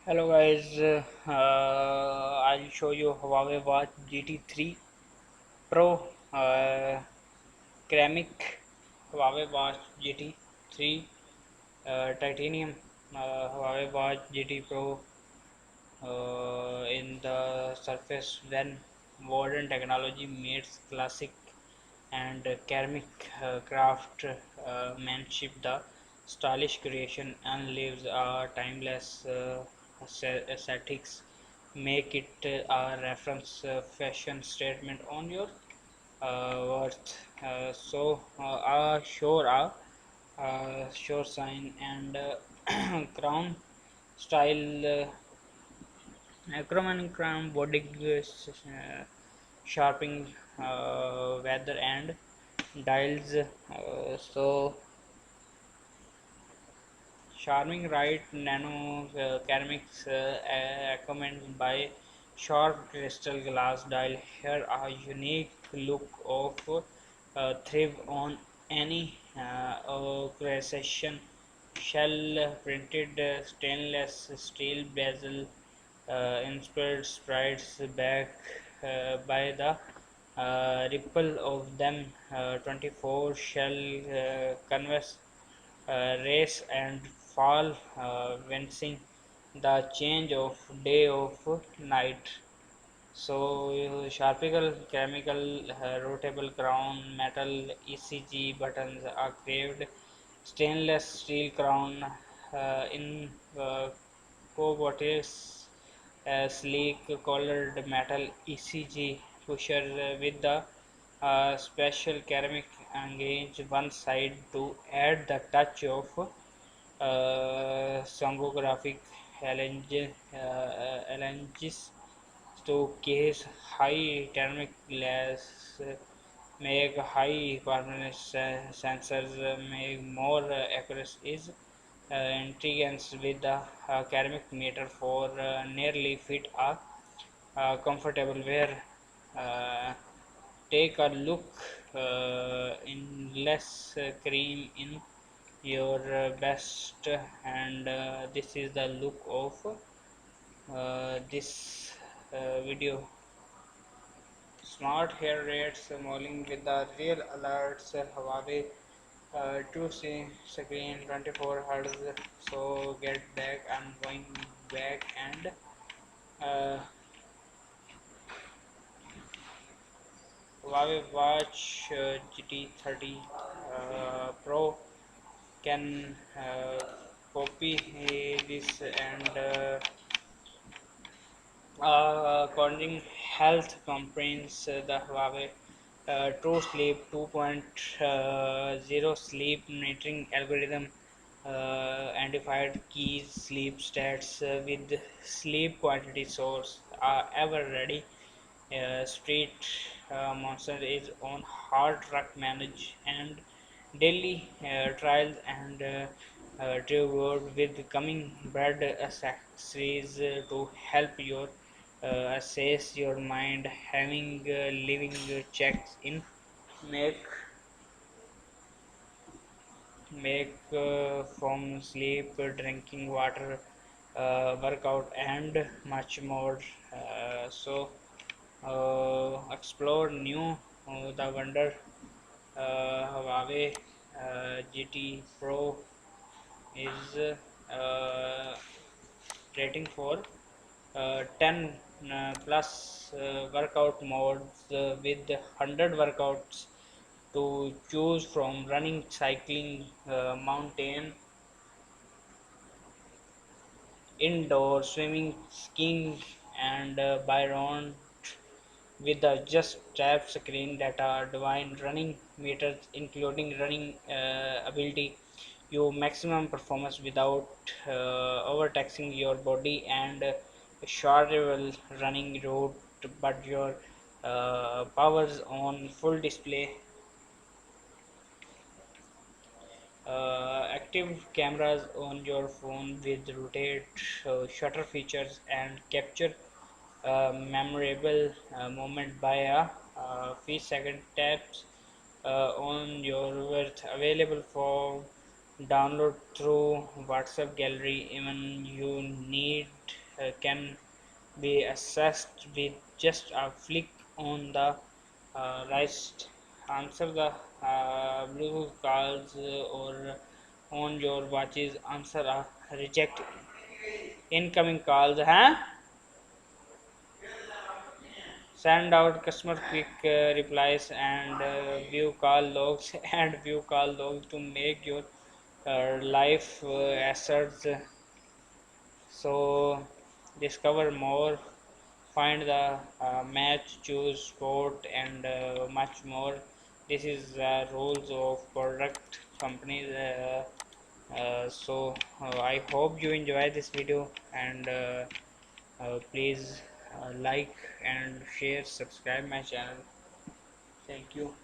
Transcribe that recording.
Hello guys, I'll show you Huawei Watch GT 3 Pro ceramic Huawei Watch GT 3 titanium Huawei Watch GT Pro in the surface when modern technology meets classic and ceramic craft manship. The stylish creation and leaves a timeless aesthetics, make it a reference fashion statement on your worth. Sure sign and crown style acronym crown body sharpening weather and dials. Charming right nano ceramics accompanied by sharp crystal glass dial. Here a unique look of thrive on any creation. Shell printed stainless steel bezel inspired sprites back by the ripple of them 24 shell canvas race and fall fencing the change of day of night. Sharpical chemical routable crown metal ECG buttons are carved stainless steel crown in cobotics sleek colored metal ECG pusher with the special ceramic engage one side to add the touch of songographic phalanges to case high thermic glass, make high performance sensors, make more accurate is intelligence with the ceramic meter for nearly fit a comfortable wear. Uh, Take a look in less cream in your best, and this is the look of this video. Smart hair rates modeling with the real alerts. Huawei 2C screen 24 Hz. So get back. I'm going back and uh, Huawei Watch GT 30 Pro can copy this and according health complaints the Huawei True Sleep 2.0 sleep monitoring algorithm identified key sleep stats with sleep quality source ever ready. Street Monster is on hard truck manage and daily trials and reward with coming bread accessories to help your assess your mind having living checks in make from sleep drinking water workout and much more. Explore new the wonder Huawei GT Pro is rating for 10 plus workout modes with 100 workouts to choose from: running, cycling, mountain, indoor, swimming, skiing, and Byron with the just tap screen that are divine running meters including running ability you maximum performance without overtaxing your body and shortable running route but your powers on full display. Active cameras on your phone with rotate shutter features and capture memorable moment by a few second taps on your worth available for download through WhatsApp gallery. Even you need can be accessed with just a flick on the right. Answer the Bluetooth calls or on your watches. Answer a reject incoming calls. Huh? Send out customer quick replies and view call logs and view call logs to make your life assets. So discover more, find the match, choose sport, and much more. This is rules of product companies. I hope you enjoy this video, and please like and share, subscribe my channel. Thank you.